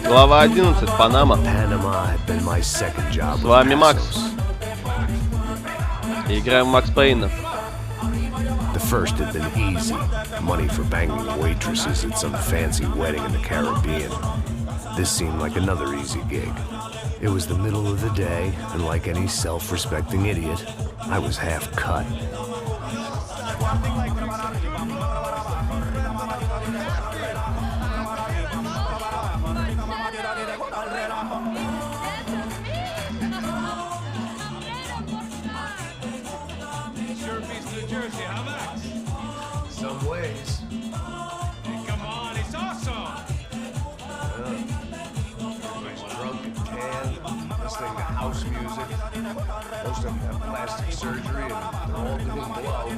Глава 11. Панама. С вами Макс. И играем в Макс Пейна. The first had been easy. Money for banging waitresses at some fancy wedding in the Caribbean. This seemed like another easy gig. It was the middle of the day, and like any self-respecting idiot, I was half cut. Some ways. Hey, come on, it's awesome. Everybody's drunk and tan, listening to house music. Most of them have plastic surgery and they're all doing blow.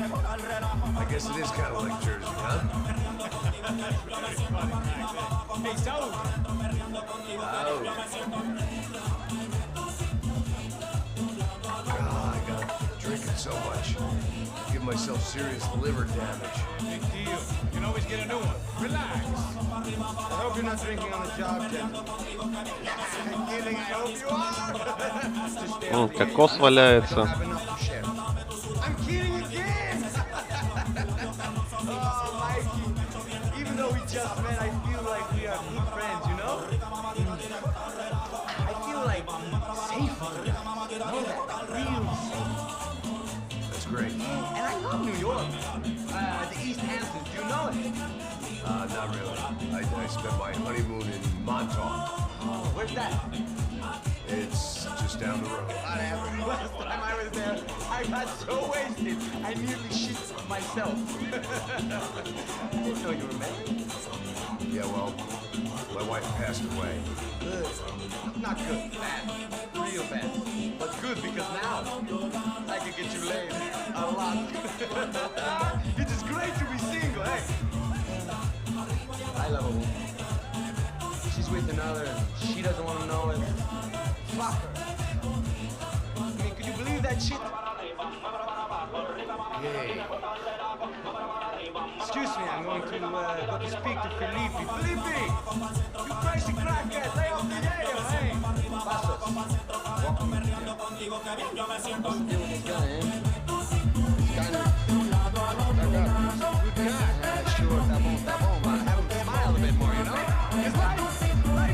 I guess it is kind of like Jersey, huh? Hey, so. God, I got drinking so much. Give myself serious liver damage. Big deal. You can always get a new one. Relax. I hope you're not drinking on the job, Jen. I'm kidding, I hope you are. Кокос валяется. I'm kidding again. Oh, Mikey. Even though we just met, I feel like we are good friends, you know? I feel like safe. No, that real safe. That's great. And I love New York. The East Hamptons, do you know it? Not really. I spent my honeymoon in Montauk. Oh, where's that? It's just down the road. Whatever. Last time I was there, I got so wasted, I nearly shit myself. I didn't know you were married. Yeah, well, my wife passed away. Good. Not good. Bad. Real bad. But good because now I can get you laid a lot. It is great to be single, hey? I love a woman. She's with another and she doesn't want to know it. Fuck her. I mean, could you believe that shit? Hey. Excuse me, I'm going to go to speak to Felipe. Felipe! You crazy crackhead! Lay off the air, hey! Pasos. Welcome to the deal. What's the deal with this guy, eh? This guy stuck up. Good guy. Sure, tá bom, but have him smile a bit more, you know? His life is good!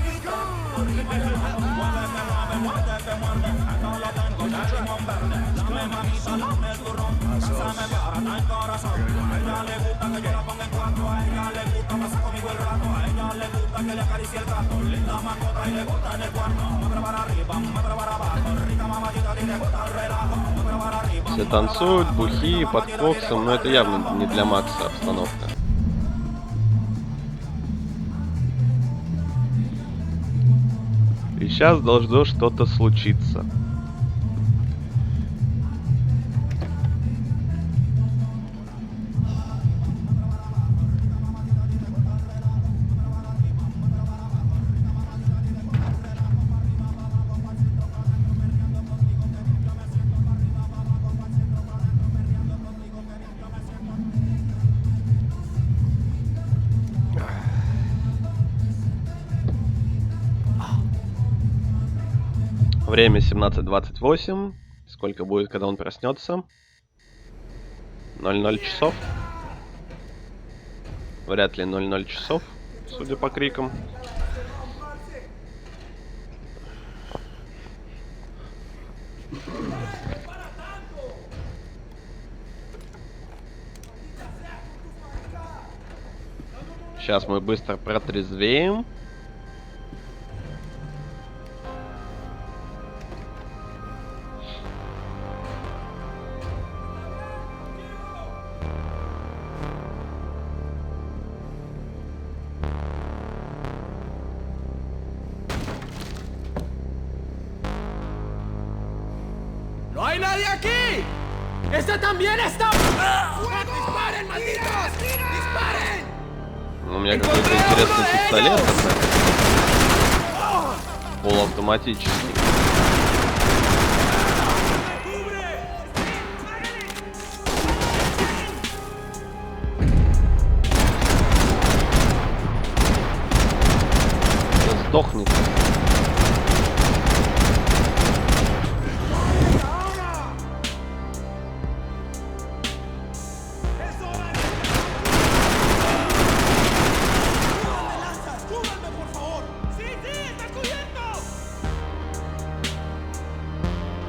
Все танцуют, бухие, под коксом, но это явно не для Макса обстановка. И сейчас должно что-то случиться. Время 17:28. Сколько будет, когда он проснется? 00 часов. Вряд ли 00 часов, судя по крикам. Сейчас мы быстро протрезвеем. ¡No hay nadie aquí! ¡Este también está! ¡Disparen, malditos! ¡Disparen! У меня какой-то интересный пистолет. Полуавтоматический. Сдохнет.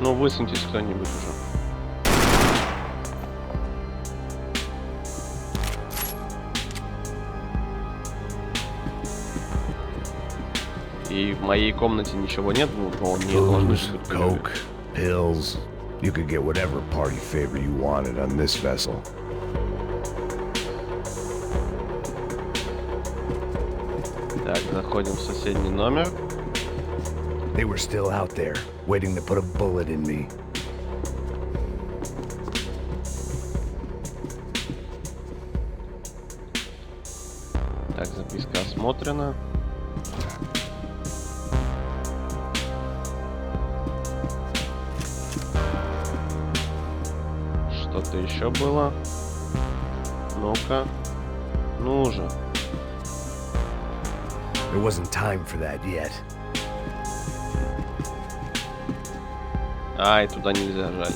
Ну, высуньтесь кто-нибудь уже. И в моей комнате ничего нет, но не должны Booze, coke, pills. You could get whatever party favor you wanted on this vessel. Так, заходим в соседний номер. They were still out there, waiting to put a bullet in me. Так, записка осмотрена. Что-то еще было. Ну-ка. Ну уже. There wasn't time for that yet. Ай, туда нельзя, жаль.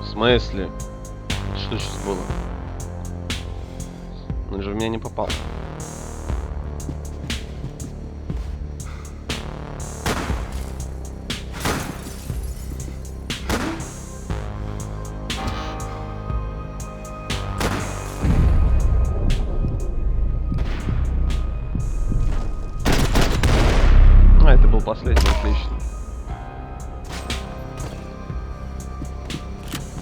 В смысле? Что сейчас было? Он же в меня не попал. А, это был последний, отлично.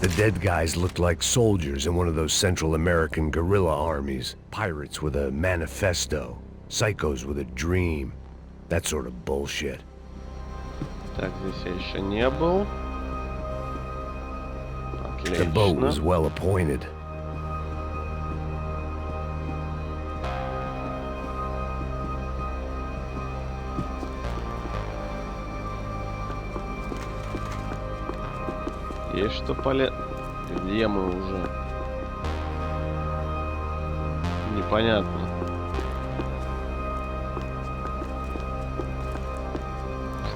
The dead guys looked like soldiers in one of those Central American guerrilla armies. Pirates with a manifesto. Psychos with a dream. That sort of bullshit. Так, здесь я еще не был. The boat was Отлично. well appointed. Есть что Где мы уже? Непонятно.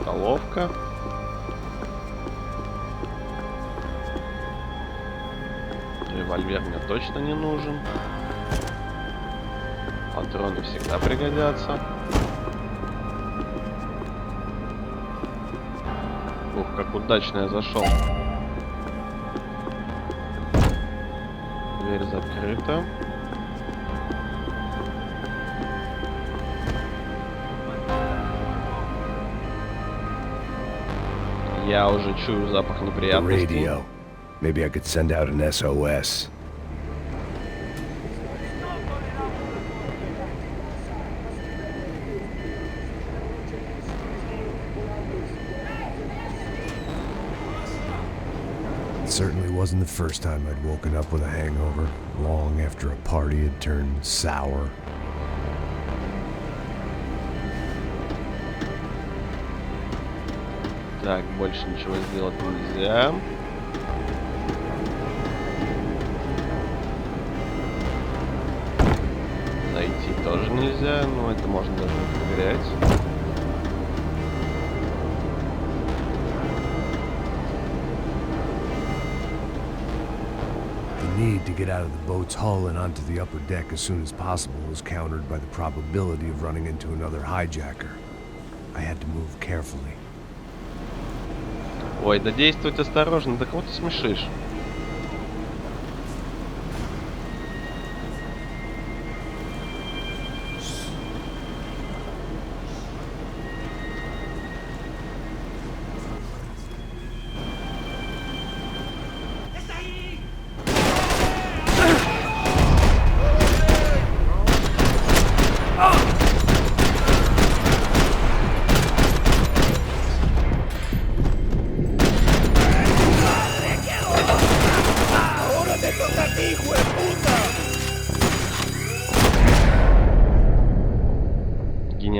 Столовка. Револьвер мне точно не нужен. Патроны всегда пригодятся. Ух, как удачно я зашел. Дверь закрыта. Я уже чую запах The неприятностей. radio. Maybe I could send out an SOS. It certainly wasn't the first time I'd woken up with a hangover, long after a party had turned sour. Так, больше ничего сделать нельзя. Зайти тоже нельзя, но это можно даже не проверять. The need to get out of the boat's hull and onto the upper deck as soon as possible was countered by the probability of running into another hijacker. I had to move carefully. Ой, да действовать осторожно, да кого ты смешишь?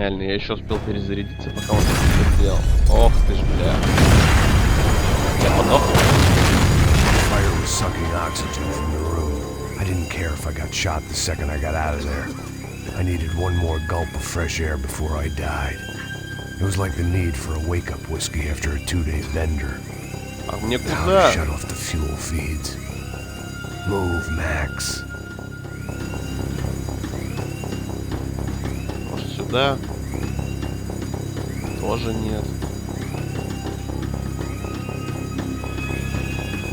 Гениально, я еще успел перезарядиться, пока он это сделал. Ох ты ж, бля. Я подох. Fire was sucking oxygen from the room. I didn't care if I got shot the second I got out of there. I needed one more gulp of fresh air before I died. It was like the need for a wake-up whiskey after a 2-day bender. А мне Now куда? to shut off the fuel feeds. Move, Max. Может сюда? Тоже нет.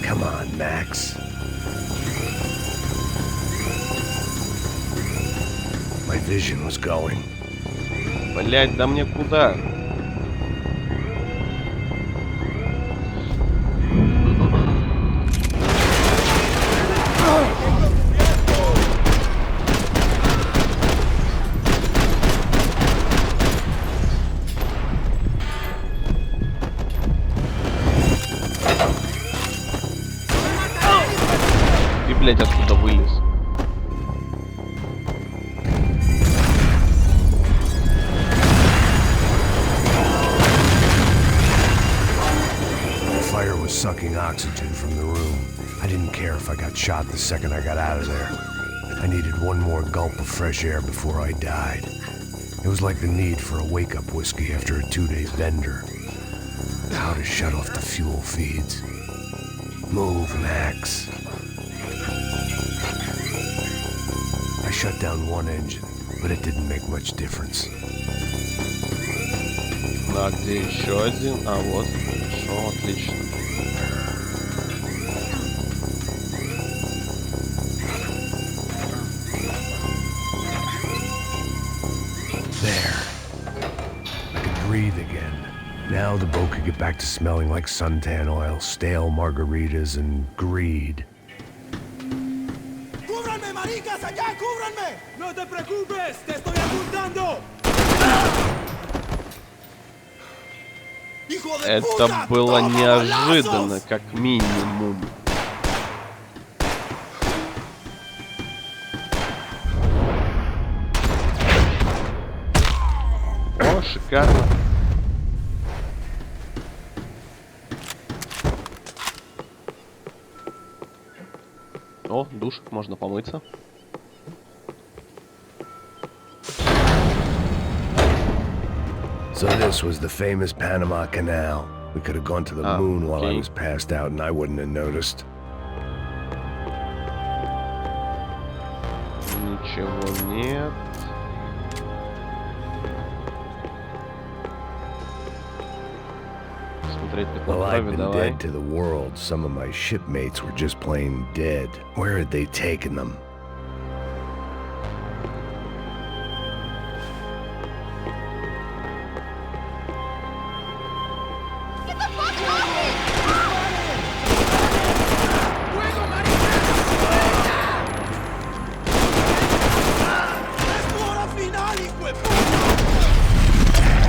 Come on, Max. My vision was going. Блять, да мне куда? Ты, блять, откуда вылез? Fire was sucking oxygen from the room. I didn't care if I got shot the second I got out of there. I needed one more gulp of fresh air before I died. It was like the need for a wake-up whiskey after a 2-day bender. How to shut off the fuel feeds. Move, Max. I shut down one engine, but it didn't make much difference. А где еще один? А вот. Хорошо, отлично. There. I could breathe again. Now the boat could get back to smelling like suntan oil, stale margaritas, and greed. ¡Cúbranme, maricas! ¡Allá, cúbranme! ¡No te preocupes! ¡Te estoy apuntando! ¡Hijo de Это puta! было ¡Toma неожиданно, balazos! как минимум. О, шикарно. О, душик, можно помыться. So this was the famous Panama Canal. We could have gone to the moon while I okay. was passed out and I wouldn't have noticed. Ничего нет. Смотреть на Well, I've крови, been давай. dead to the world. Some of my shipmates were just plain dead. Where had they taken them?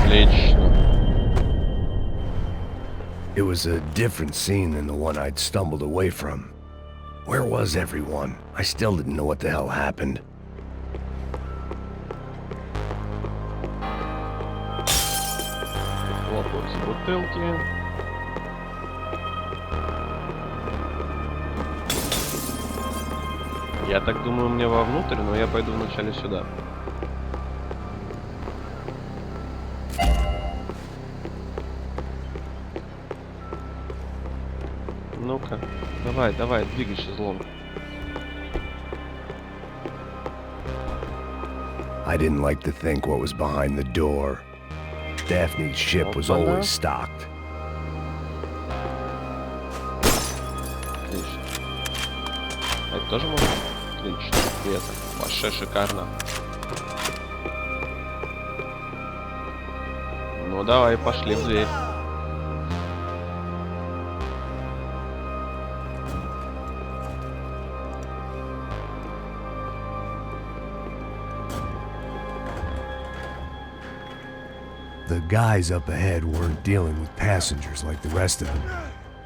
Отлично. It was a different scene than the one I'd stumbled away from. Where was everyone? I still didn't know what the hell happened. Хлопаются бутылки. Я так думаю, мне вовнутрь, но я пойду вначале сюда. Ну-ка, давай, давай, двигай шезлонг. I didn't like to think what was behind the door. Daphne's ship was Опа-на. always stocked. Отлично. А это тоже можно? Отлично. И это вообще шикарно. Ну давай, пошли в дверь. The guys up ahead weren't dealing with passengers like the rest of them.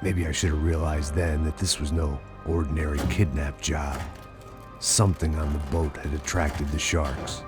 Maybe I should have realized then that this was no ordinary kidnap job. Something on the boat had attracted the sharks.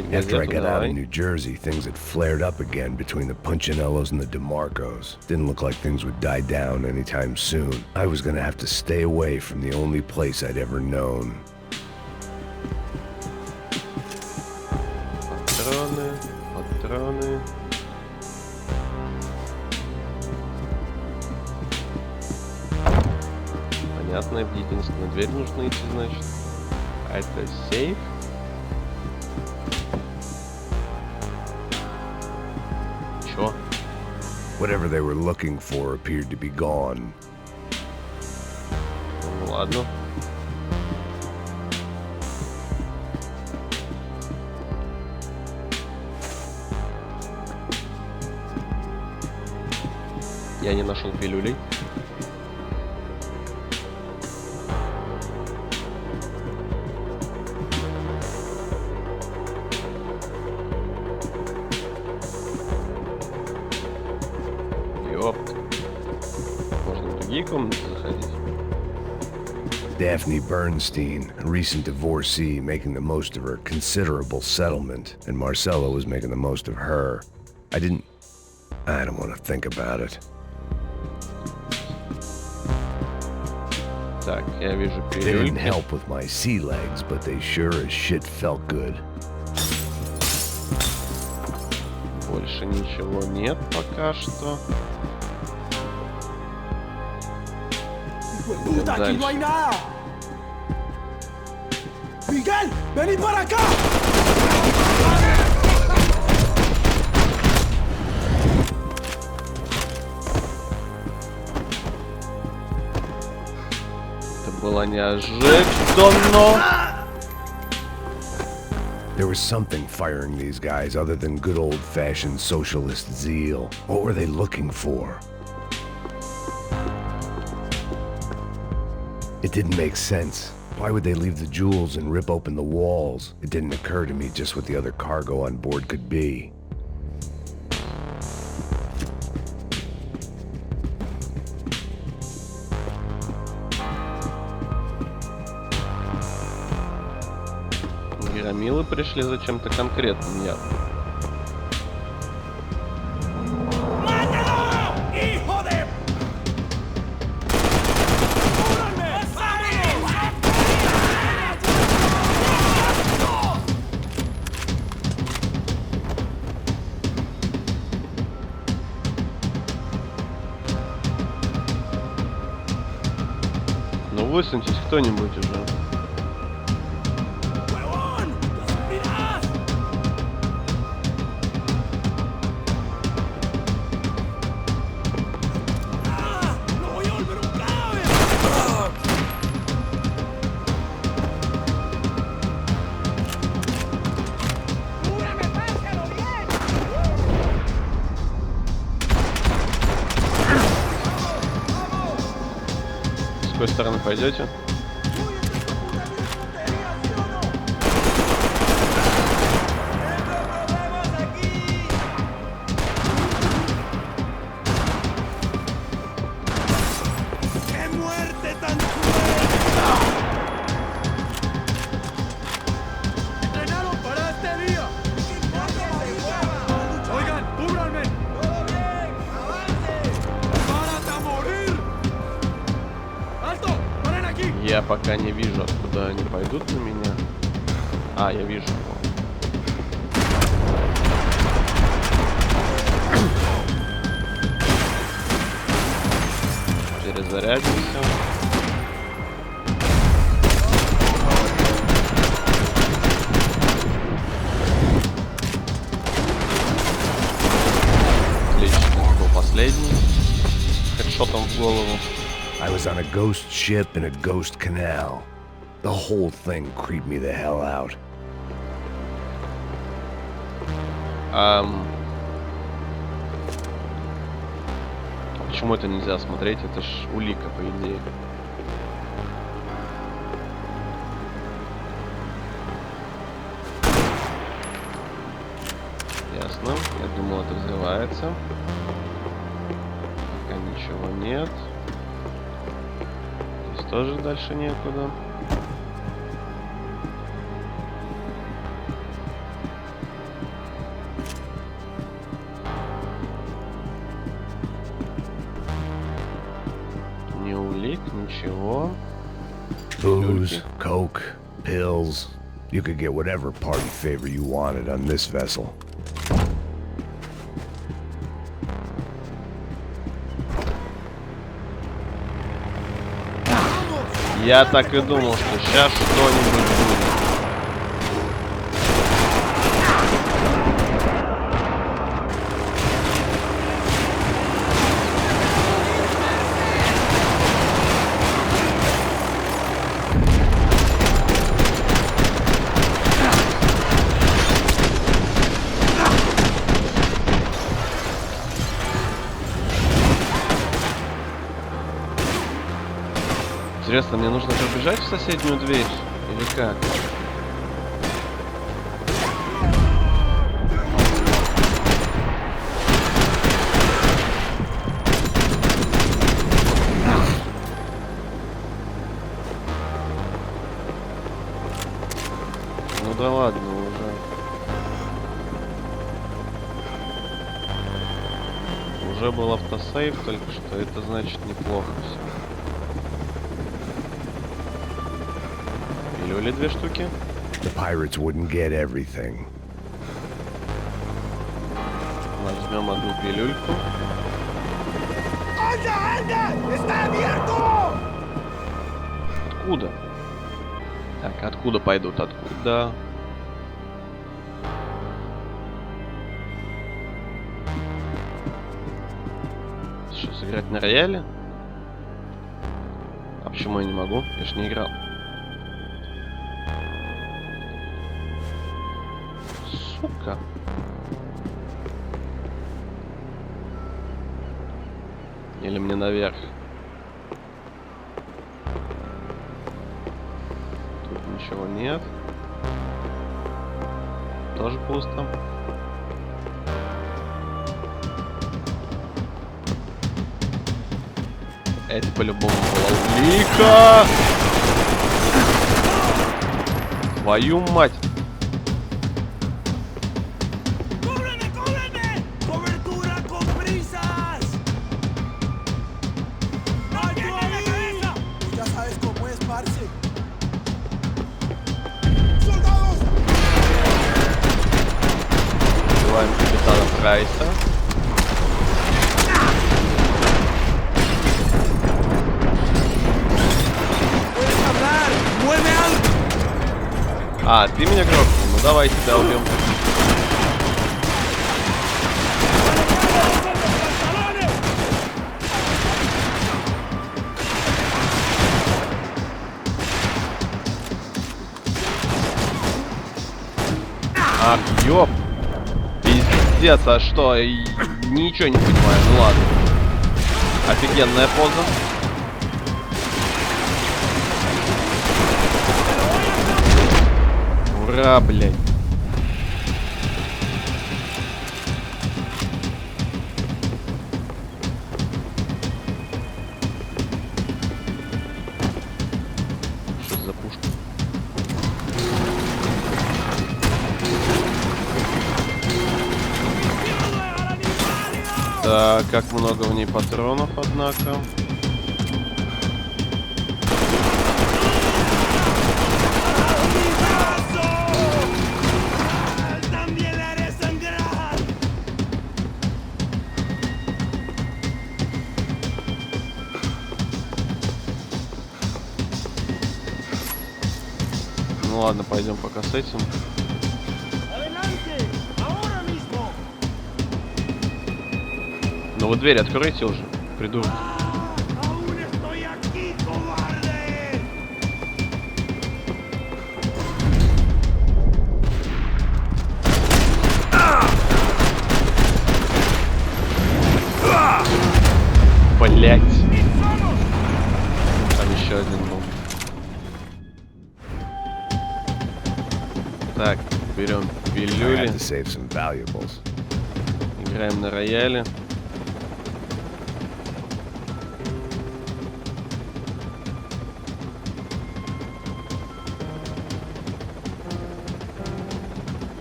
смотреть After I газету, got out of давай. New Jersey, things had flared up again between the Punchinellos and the DeMarcos. Didn't look like things would die down anytime soon. I was gonna have to stay away from the only place I'd ever known. Патроны, патроны. Понятно, в единственную дверь нужно идти, значит. А это сейф. Чё? Whatever they were looking for appeared to be gone. Ну ладно. Я не нашел пилюлей. Ёпт. Можно в другие комнаты заходить? Daphne Bernstein, a recent divorcee, making the most of her considerable settlement, and Marcella was making the most of her. I don't want to think about it. Так, я вижу They didn't пилюльки. help with my sea legs, but they sure as shit felt good. Больше ничего нет пока что. ¡Puta, aquí no hay nada! ¡Miguel, vení para acá! Это было неожиданно. There was something firing these guys other than good old-fashioned socialist zeal. What were they looking for? It didn't make sense. Why would they leave the jewels and rip open the walls? It didn't occur to me just what the other cargo on board could be. Громилы пришли за чем-то конкретным, явно. ¡Hijo de! Ну высуньтесь кто-нибудь уже. ¡Huevón! ¡Los mirás! ¡Ah! ¡Lo voy a volver un cadáver! ¡Cúbrame, pájaro, bien! С какой стороны пойдете? ¡Qué muerte tan cruel! ¡Entrenaron para este día! ¡Oigan, cúbranme! ¡Todo bien! ¡Avance! ¡Párate a morir! ¡Alto! ¡Paren aquí! Я пока не вижу, откуда они пойдут на меня. А, я вижу. Перезарядимся. Отлично, это был последний. Хедшотом в голову. I was on a ghost ship in a ghost canal. The whole thing creeped me the hell out. Почему это нельзя смотреть? Это ж улика, по идее. Ясно. Я думал, это взрывается. Пока ничего нет. Здесь тоже дальше некуда. Ничего. Booze, coke, pills. You could get whatever party favor you wanted on this vessel. Я так и думал, что сейчас что-нибудь будет. Интересно, мне нужно побежать в соседнюю дверь? Или как? Ну да ладно уже был автосейв только что, это значит неплохо все. Пилюли 2 штуки. The pirates wouldn't get everything. Возьмем одну пилюльку. Откуда? Так, откуда пойдут? Откуда? Что, сыграть на рояле? А почему я не могу? Я ж не играл. Сука. Или мне наверх? Тут ничего нет. Тоже пусто. Это по-любому была улика. Твою мать. Убиваем капитана Прайса. А, ты меня грохнул? Ну давай тебя убьем. Ах, ёп. Пиздец, а что? Ничего не понимаю, ну ладно. Офигенная поза. Ура, блядь. Что за пушка? Так, как много в ней патронов, однако. Ну ладно, пойдем пока с этим. Ну вы дверь откройте уже, придурок. Блять. Там еще один был. Так, берем пилюли. Играем на рояле.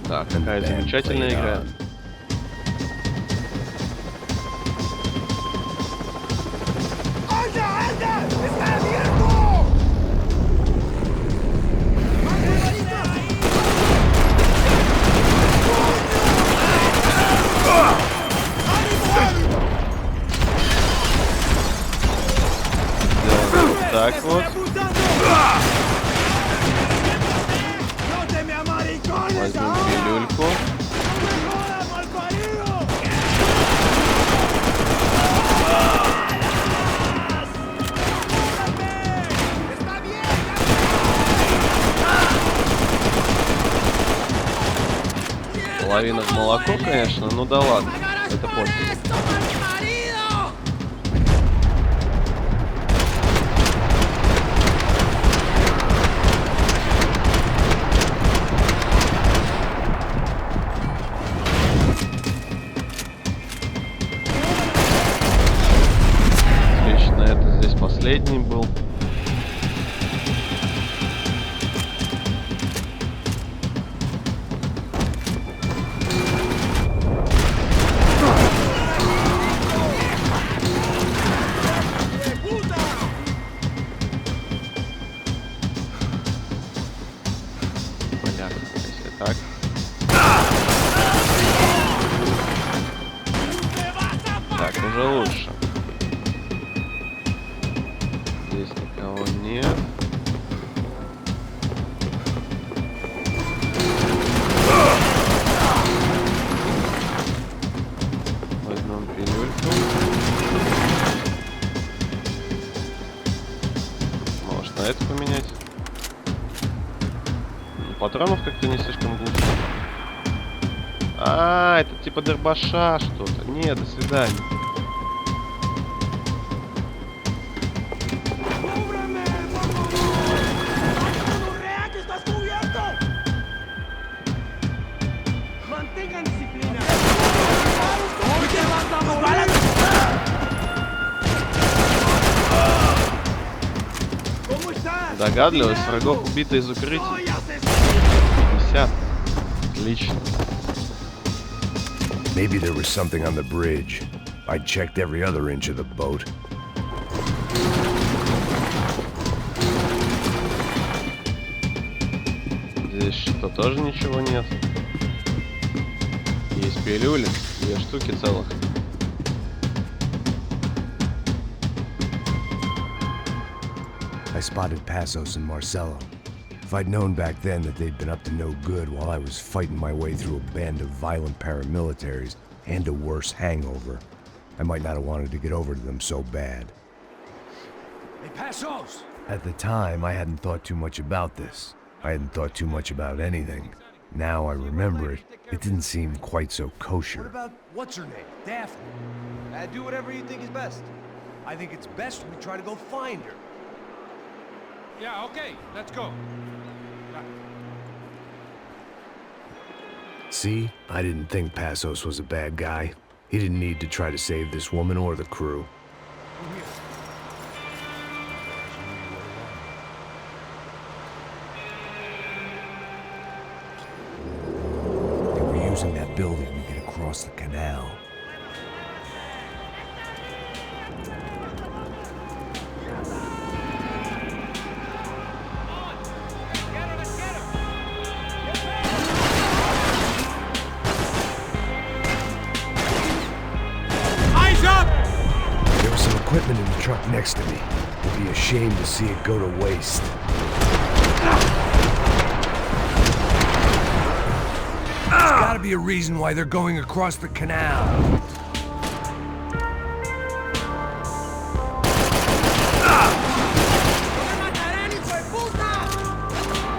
Так, какая замечательная игра. ¡Anda, anda! ¡Está abierto! так вот. Возьмем пилюльку. Половина в молоко, конечно, ну да ладно, это пофиг. Отлично, это здесь последний был. Так. Так, уже лучше. Здесь никого нет. Возьмем пилюльку. Может, на это поменять? Патронов как-то не слишком густо. А, это типа дербаша что-то. Не, до свидания. Догадливость врагов убита из укрытий. 50. Отлично. Maybe there was something on the bridge. I checked every other inch of the boat. Здесь что, тоже ничего нет? Есть пилюли, 2 штуки целых. I spotted Passos and Marcelo. If I'd known back then that they'd been up to no good while I was fighting my way through a band of violent paramilitaries and a worse hangover, I might not have wanted to get over to them so bad. Hey, Passos! At the time, I hadn't thought too much about this. I hadn't thought too much about anything. Now I remember it, it didn't seem quite so What kosher. about what's her name? Daphne. Do whatever you think is best. I think it's best we try to go find her. Yeah, okay, let's go. See, I didn't think Passos was a bad guy. He didn't need to try to save this woman or the crew. They were using that building to get across the canal. Equipment in the truck next to me. It'd be a shame to see it go to waste. There's gotta be a reason why they're going across the canal.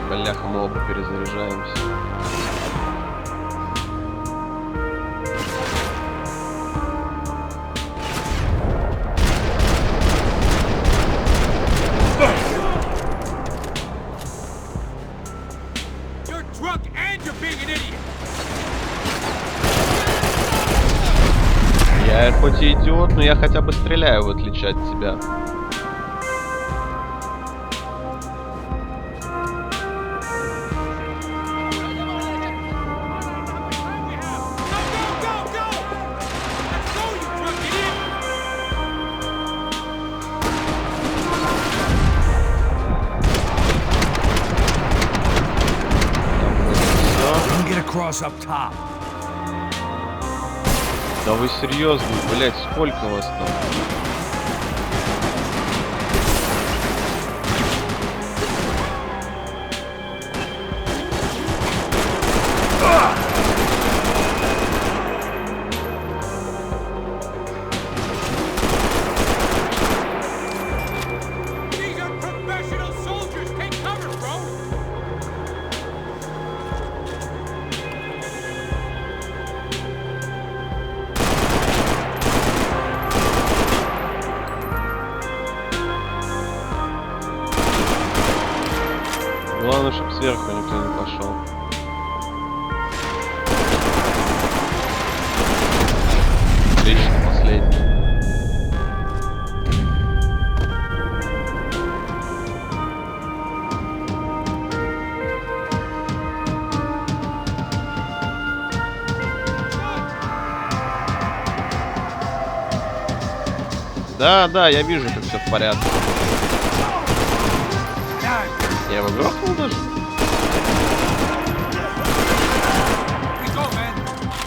Бляха, мы оба перезаряжаемся. Я хоть и идиот, но я хотя бы стреляю, в отличие от тебя. Да вы серьезно, блять, сколько вас там? сверху никто не пошел. Отлично, последний. Да, я вижу, как все в порядке. Я его грохнул даже.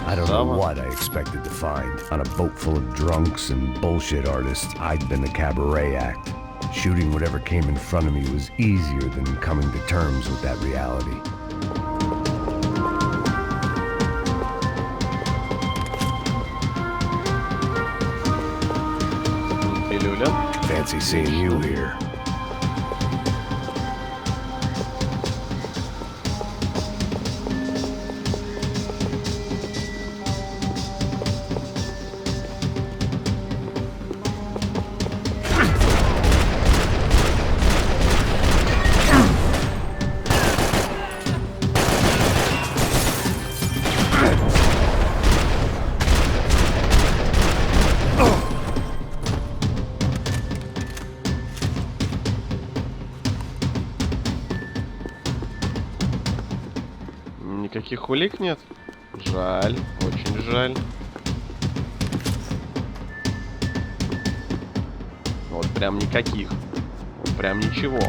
I don't know what I expected to find. On a boat full of drunks and bullshit artists, I'd been a cabaret act. Shooting whatever came in front of me was easier than coming to terms with that reality. Fancy seeing you here. Никаких улик нет? Жаль, очень жаль. Вот прям никаких. Вот прям ничего.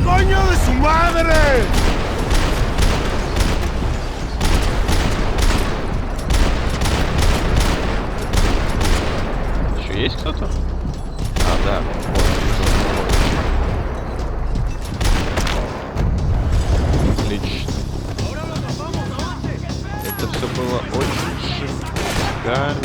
¡Coño de su madre! Есть кто-то? А, да. Отлично. Это все было очень шикарно.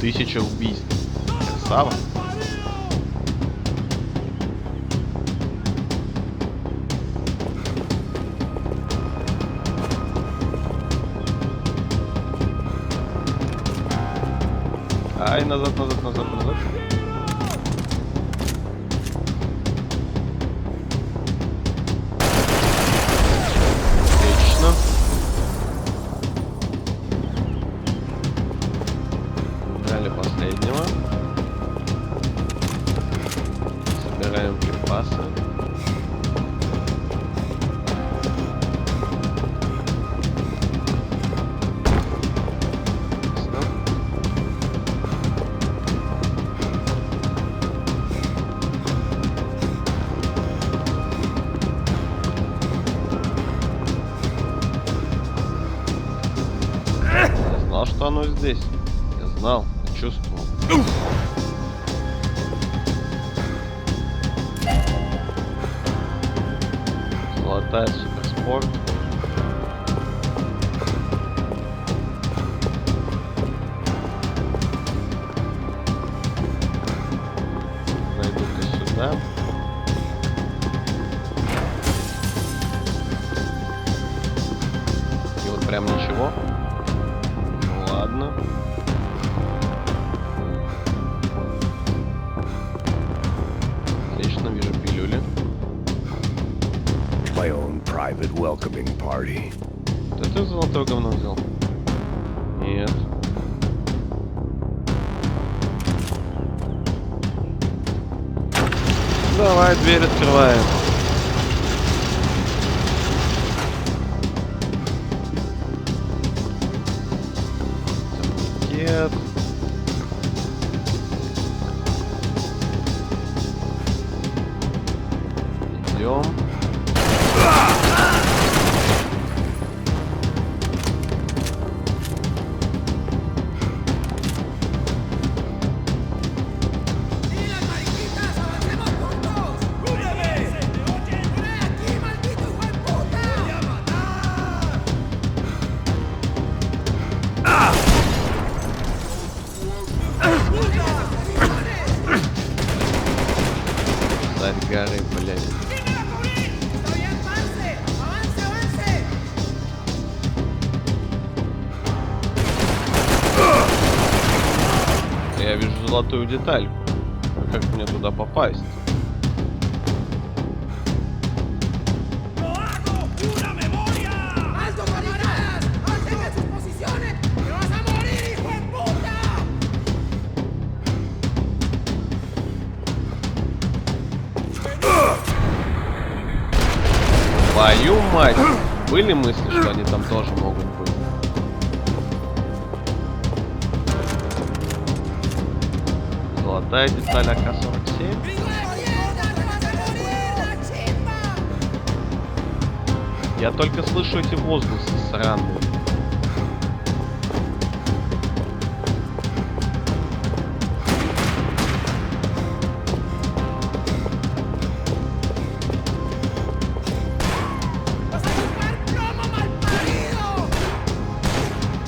Тысяча убийств. Красава. Ай, назад. Отлично. Дали последнего. Собираем припасы. Я знал, что оно здесь. Я знал, я чувствовал. Золотая суперспорт. Найду-ка сюда. И вот прям ничего. Ну ладно. Отлично, вижу пилюли. My own private welcoming party. Да ты золотое говно взял? Нет. Давай, дверь открываем. Пакет. Идем. Царь горы, блядь. Я вижу золотую детальку. Как мне туда попасть? Твою мать! Были мысли, что они там тоже могут быть? Золотая деталь АК-47. Я только слышу эти возгласы сраные.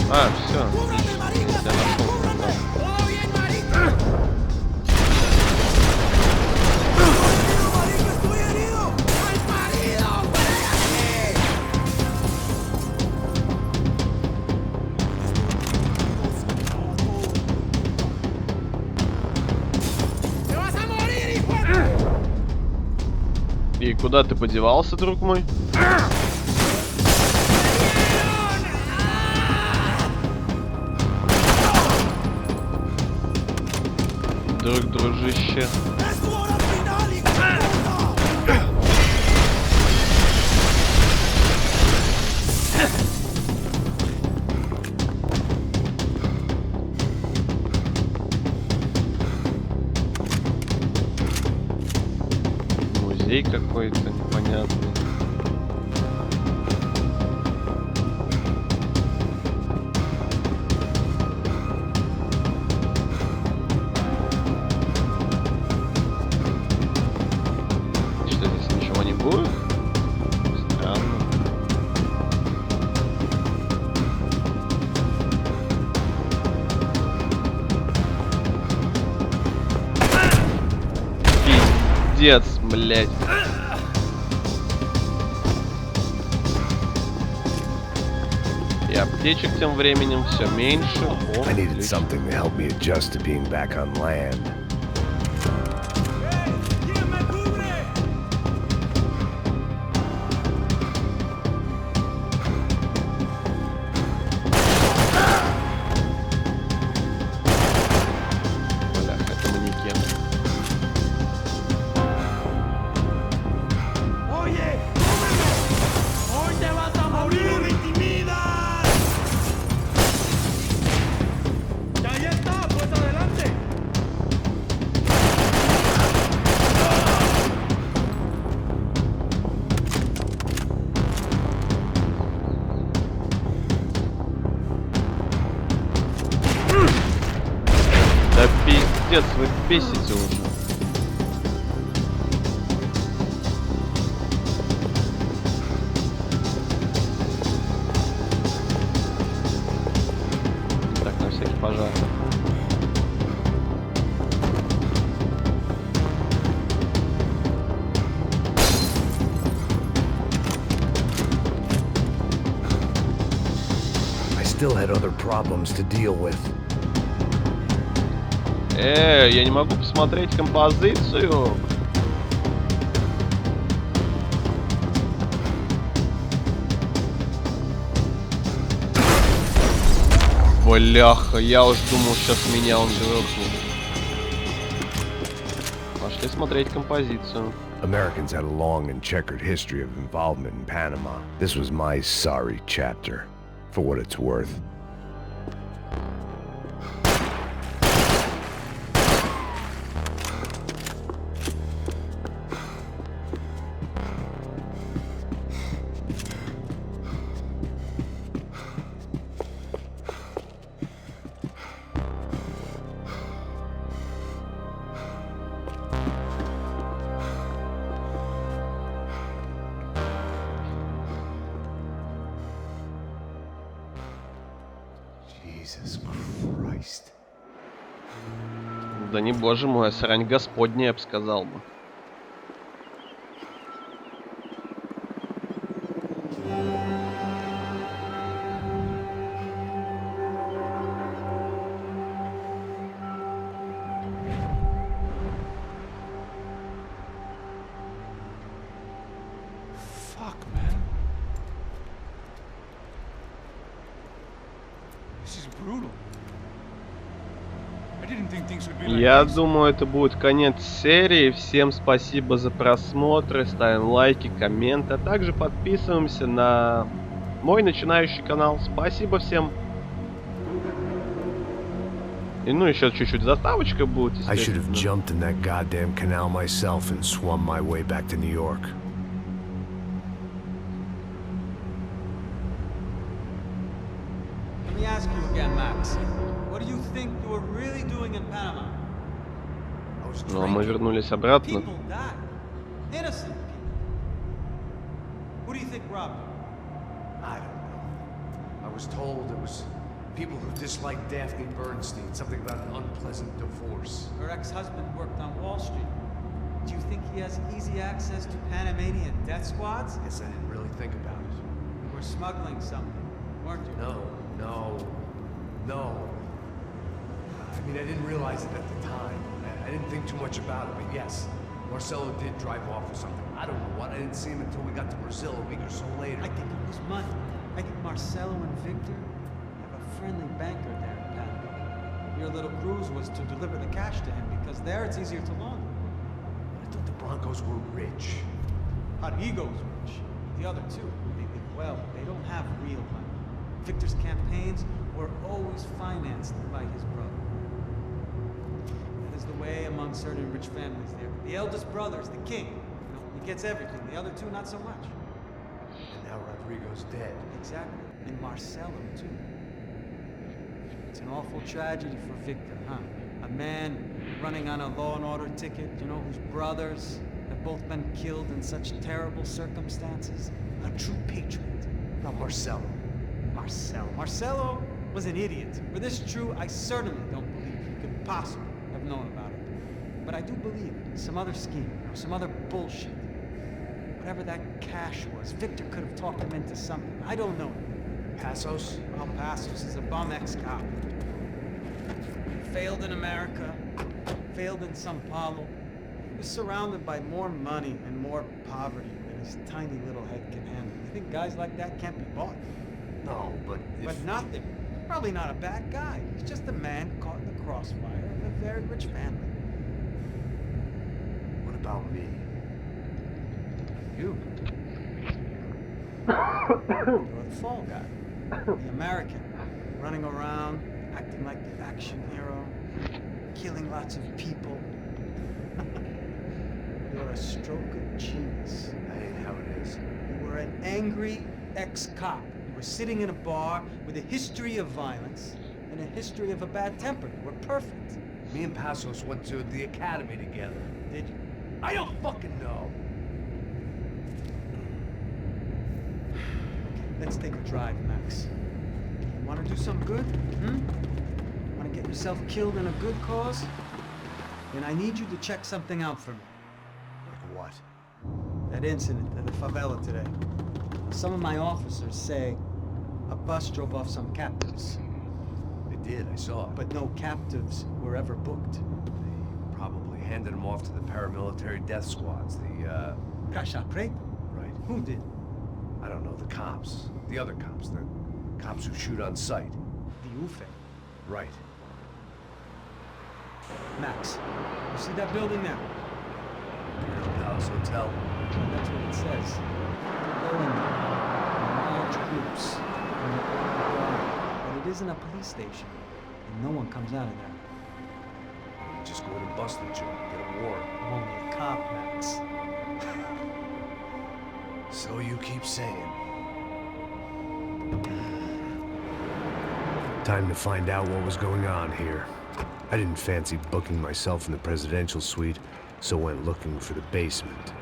А, все. Я нашел. И куда ты подевался, друг мой? Дружище. Музей какой-то непонятный. Странно. Пиздец, блядь. И аптечек тем временем все меньше. О, I needed something to help me adjust to being back on land. Да пиздец, вы бесите уже. Так, на всякий пожар. I still had other problems to deal with. Я не могу посмотреть композицию. Бляха, я уж думал, сейчас меня он грохнет. Пошли смотреть композицию. Americans had a long and checkered history of involvement in Panama. This was my sorry chapter, for what it's worth. Jesus Christ. Да не боже мой, а срань господня, я бы сказал бы. didn't think things would be like Я this. думаю, это будет конец серии. Всем спасибо за просмотры, ставим лайки, комменты, а также подписываемся на мой начинающий канал. Спасибо всем. И ну еще чуть-чуть заставочка будет, I should have естественно. jumped in that goddamn canal myself and swum my way back to New York. Let me ask you again, Max. What do you think you were really doing in Panama? I was Ну а мы drinking. вернулись обратно. People died. Innocent people. Who do you think robbed them? I don't know. I was told it was people who disliked Daphne Bernstein, something about an unpleasant divorce. Her ex-husband worked on Wall Street. Do you think he has easy access to Panamanian death squads? Guess I didn't really think about it. You were smuggling something, weren't you? No. I mean, I didn't realize it at the time. I didn't think too much about it, but yes, Marcelo did drive off with something. I don't know what. I didn't see him until we got to Brazil a week or so later. I think it was money. I think Marcelo and Victor have a friendly banker there in Panama. Your little cruise was to deliver the cash to him because there it's easier to launder. I thought the Broncos were rich. Rodrigo's rich. The other two, they live well, but they don't have real money. Victor's campaigns were always financed by his brother. That is the way among certain rich families there. The eldest brother is the king. You know, he gets everything. The other two, not so much. And now Rodrigo's dead. Exactly. And Marcelo, too. It's an awful tragedy for Victor, huh? A man running on a law and order ticket, you know, whose brothers have both been killed in such terrible circumstances. A true patriot. Not Marcelo. Marcelo was an idiot. Were this true, I certainly don't believe he could possibly have known about it. But I do believe some other scheme, you know, some other bullshit. Whatever that cash was, Victor could have talked him into something. I don't know. Passos? Well, Passos is a bum ex-cop. Failed in America, failed in Sao Paulo. He was surrounded by more money and more poverty than his tiny little head can handle. You think guys like that can't be bought? No, but if... But nothing. Probably not a bad guy. He's just a man caught in the crossfire of a very rich family. What about me? You. You're the fall guy. The American. Running around, acting like the action hero. Killing lots of people. You're a stroke of genius. That ain't how it is. You were an angry ex-cop. You were sitting in a bar with a history of violence and a history of a bad temper. You were perfect. Me and Passos went to the academy together. Did you? I don't fucking know. Let's take a drive, Max. You want to do some good? Want to get yourself killed in a good cause? Then I need you to check something out for me. Like what? That incident at the favela today. Some of my officers say a bus drove off some captives, They did, I saw it. but no captives were ever booked. They probably handed them off to the paramilitary death squads, Crash Preto? Right. Who did? I don't know, the cops. The other cops, the cops who shoot on sight. The UFE. Right. Max, you see that building there? Palace Hotel. That's what it says. They're going in large groups. And they're going to guard. But it isn't a police station. And no one comes out of there. Just go in and bust the joint, get a warrant. I'm only a cop, Max. So you keep saying. Time to find out what was going on here. I didn't fancy booking myself in the presidential suite, so went looking for the basement.